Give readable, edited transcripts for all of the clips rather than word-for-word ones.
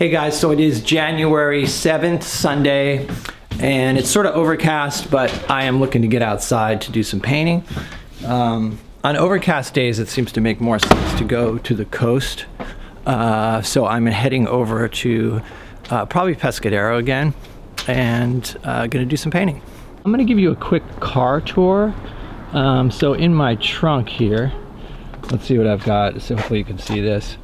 Hey guys, so it is January 7th, Sunday, and it's sort of overcast, but I am looking to get outside to do some painting. On overcast days, it seems to make more sense to go to the coast. So I'm heading over to probably Pescadero again, and gonna do some painting. I'm gonna give you a quick car tour. So in my trunk here, let's see what I've got. So hopefully you can see this.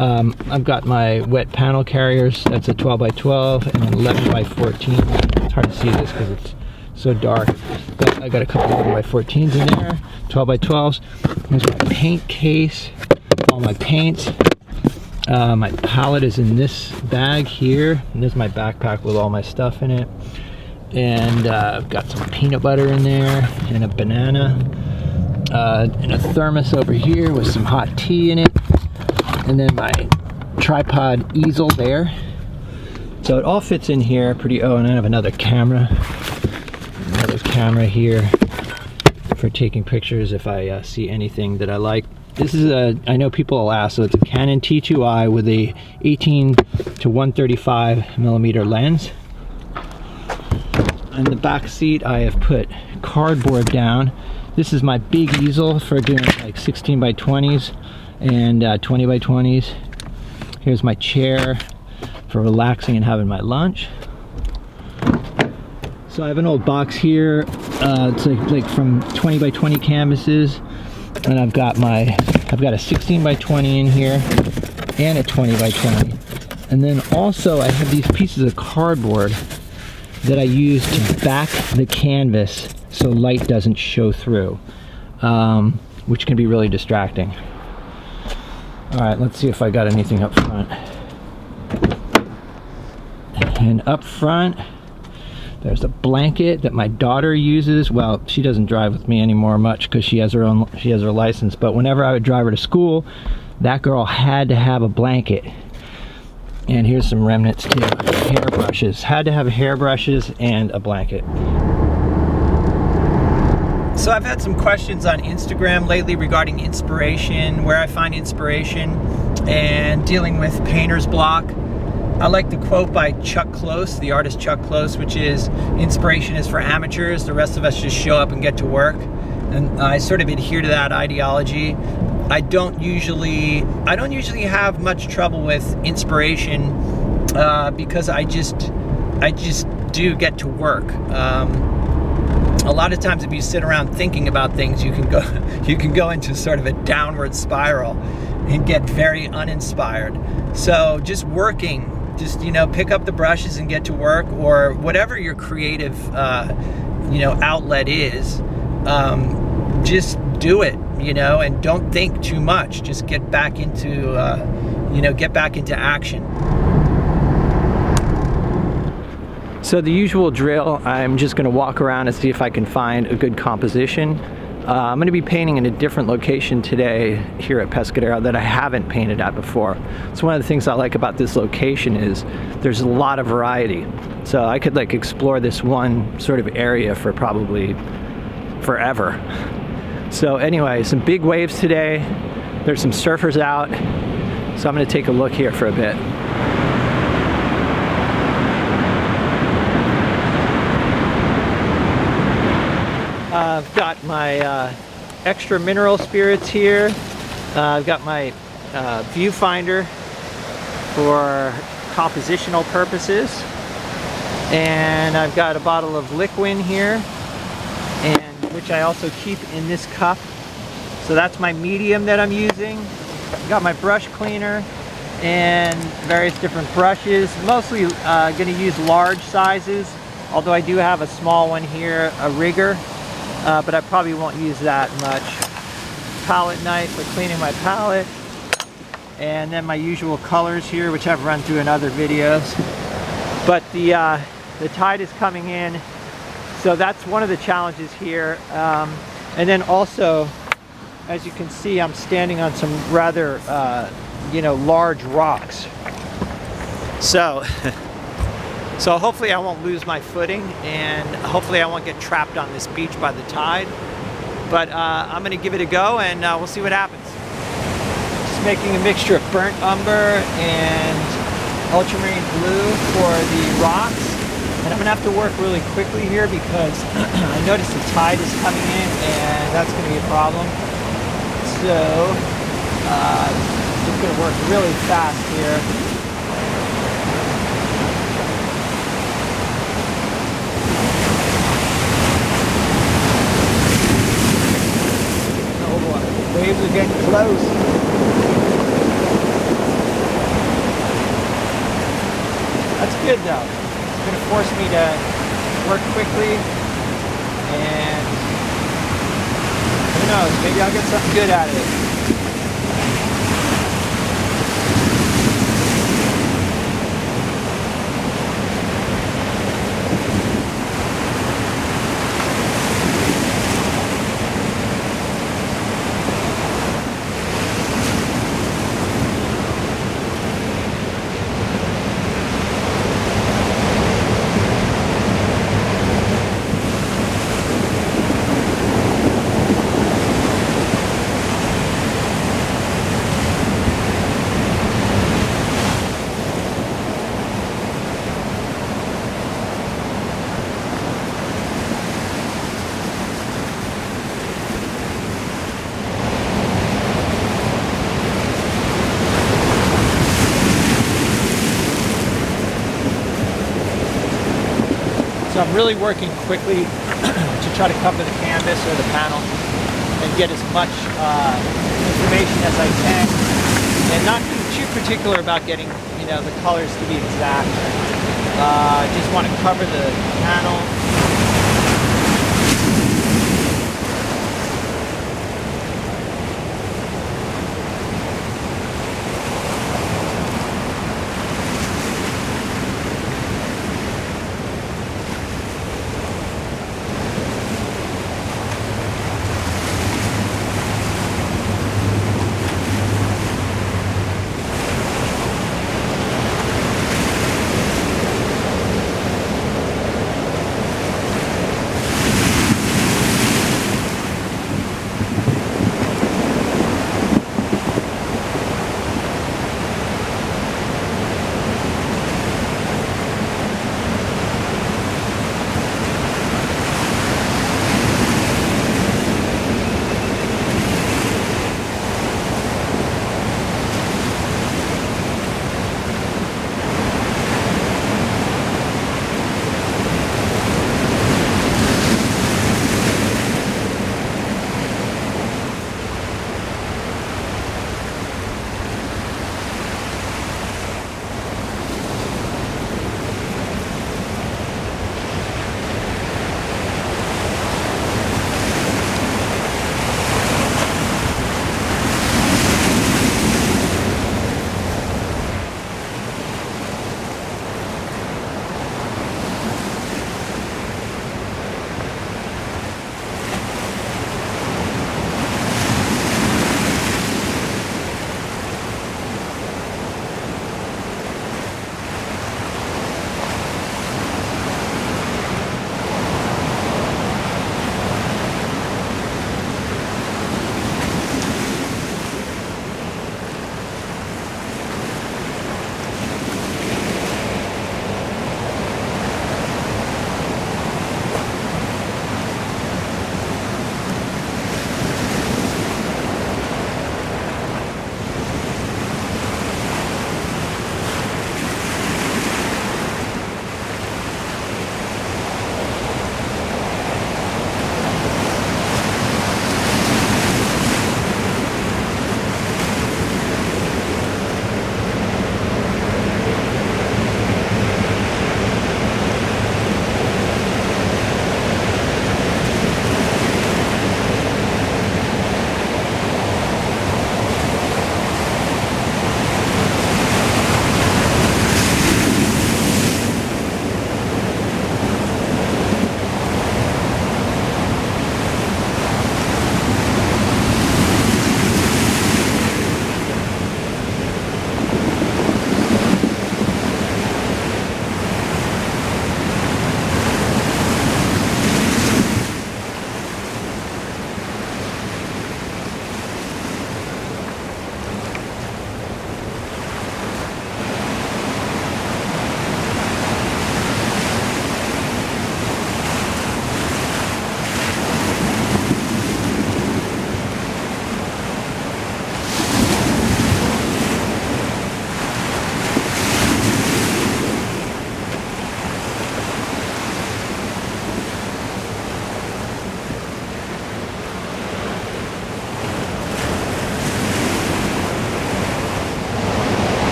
I've got my wet panel carriers. That's a 12 by 12 and an 11 by 14. It's hard to see this because it's so dark, but I got a couple 11 by 14s in there, 12 by 12s. Here's my paint case, all my paints. My palette is in this bag here, and there's my backpack with all my stuff in it. And I've got some peanut butter in there, and a banana, and a thermos over here with some hot tea in it. And then my tripod easel there. So it all fits in here pretty, and I have another camera here for taking pictures if I see anything that I like. This is I know people will ask, so it's a Canon T2i with a 18 to 135 millimeter lens. In the back seat I have put cardboard down. This is my big easel for doing like 16 by 20s and 20 by 20s. Here's my chair for relaxing and having my lunch. So I have an old box here. It's like from 20 by 20 canvases, and I've got a 16 by 20 in here and a 20 by 20. And then also I have these pieces of cardboard that I use to back the canvas so light doesn't show through, which can be really distracting. All right, let's see if I got anything up front. And up front, there's a blanket that my daughter uses. Well, she doesn't drive with me anymore much because she has her license. But whenever I would drive her to school, that girl had to have a blanket. And here's some remnants too. Hairbrushes. Had to have hairbrushes and a blanket. So I've had some questions on Instagram lately regarding inspiration, where I find inspiration, and dealing with painter's block. I like the quote by Chuck Close, the artist Chuck Close, which is, "Inspiration is for amateurs, the rest of us just show up and get to work." And I sort of adhere to that ideology. I don't usually have much trouble with inspiration because I just do get to work. A lot of times if you sit around thinking about things, you can go into sort of a downward spiral and get very uninspired. So just working, pick up the brushes and get to work, or whatever your creative outlet is, just do it, and don't think too much. Just get back into action. So the usual drill, I'm just going to walk around and see if I can find a good composition. I'm going to be painting in a different location today here at Pescadero that I haven't painted at before. So one of the things I like about this location is there's a lot of variety. So I could explore this one sort of area for probably forever. So anyway, some big waves today. There's some surfers out. So I'm going to take a look here for a bit. I've got my extra mineral spirits here. I've got my viewfinder for compositional purposes. And I've got a bottle of liquid here, which I also keep in this cup. So that's my medium that I'm using. I've got my brush cleaner and various different brushes. Mostly going to use large sizes, although I do have a small one here, a rigger. But I probably won't use that much. Palette knife for cleaning my palette. And then my usual colors here, which I've run through in other videos. But the tide is coming in, so that's one of the challenges here. And then also, as you can see, I'm standing on some rather, large rocks. So hopefully I won't lose my footing, and hopefully I won't get trapped on this beach by the tide. But I'm going to give it a go, and we'll see what happens. Just making a mixture of burnt umber and ultramarine blue for the rocks. And I'm gonna have to work really quickly here because I noticed the tide is coming in and that's gonna be a problem. So, just gonna work really fast here. Oh boy, waves are getting close. That's good though. It's going to force me to work quickly, and who knows, maybe I'll get something good out of it. So I'm really working quickly to try to cover the canvas or the panel and get as much information as I can, and not be too particular about getting, the colors to be exact. I just want to cover the panel.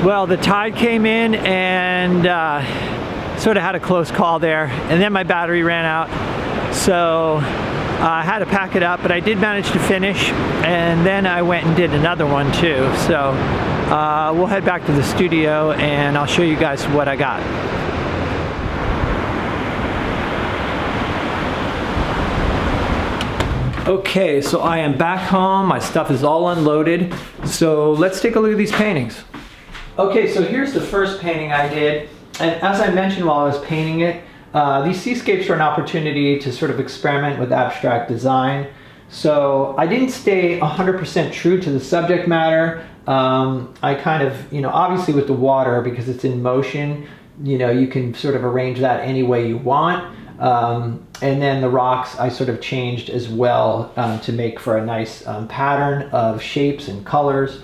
Well, the tide came in and sort of had a close call there, and then my battery ran out, so I had to pack it up, but I did manage to finish, and then I went and did another one too. So we'll head back to the studio and I'll show you guys what I got. Okay, so I am back home. My stuff is all unloaded. So let's take a look at these paintings. Okay, so here's the first painting I did. And as I mentioned while I was painting it, these seascapes are an opportunity to sort of experiment with abstract design. So I didn't stay 100% true to the subject matter. I kind of, obviously with the water, because it's in motion, you can sort of arrange that any way you want. And then the rocks I sort of changed as well to make for a nice pattern of shapes and colors.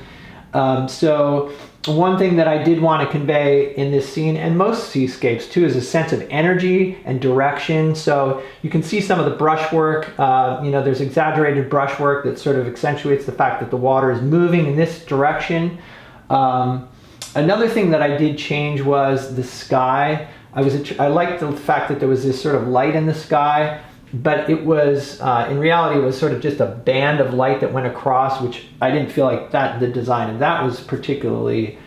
So one thing that I did want to convey in this scene, and most seascapes too, is a sense of energy and direction. So you can see some of the brushwork. There's exaggerated brushwork that sort of accentuates the fact that the water is moving in this direction. Another thing that I did change was the sky. I liked the fact that there was this sort of light in the sky, but it was, in reality, it was sort of just a band of light that went across, which I didn't feel like the design of that was particularly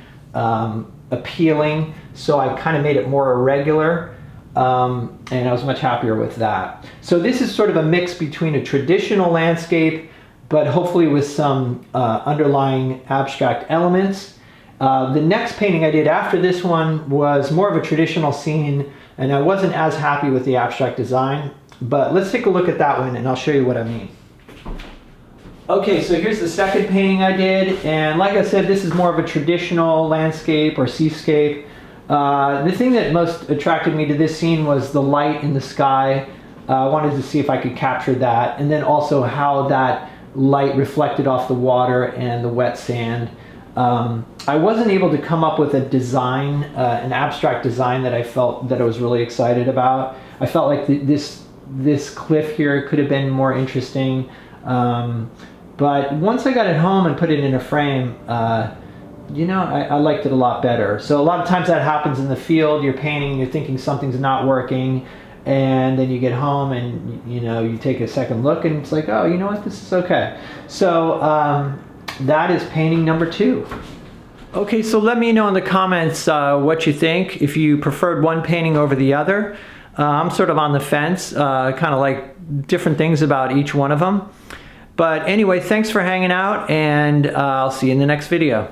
appealing. So I kind of made it more irregular, and I was much happier with that. So this is sort of a mix between a traditional landscape, but hopefully with some underlying abstract elements. The next painting I did after this one was more of a traditional scene, and I wasn't as happy with the abstract design, but let's take a look at that one and I'll show you what I mean. Okay, so here's the second painting I did, and like I said, this is more of a traditional landscape or seascape. The thing that most attracted me to this scene was the light in the sky. I wanted to see if I could capture that, and then also how that light reflected off the water and the wet sand. I wasn't able to come up with a design, an abstract design that I felt that I was really excited about. I felt like this cliff here could have been more interesting, but once I got it home and put it in a frame, I liked it a lot better. So a lot of times that happens in the field. You're painting, you're thinking something's not working, and then you get home and you take a second look and it's like, oh, you know what, this is okay. So that is painting number 2. Okay, so let me know in the comments what you think, if you preferred one painting over the other. I'm sort of on the fence, kind of like different things about each one of them. But anyway, thanks for hanging out, and I'll see you in the next video.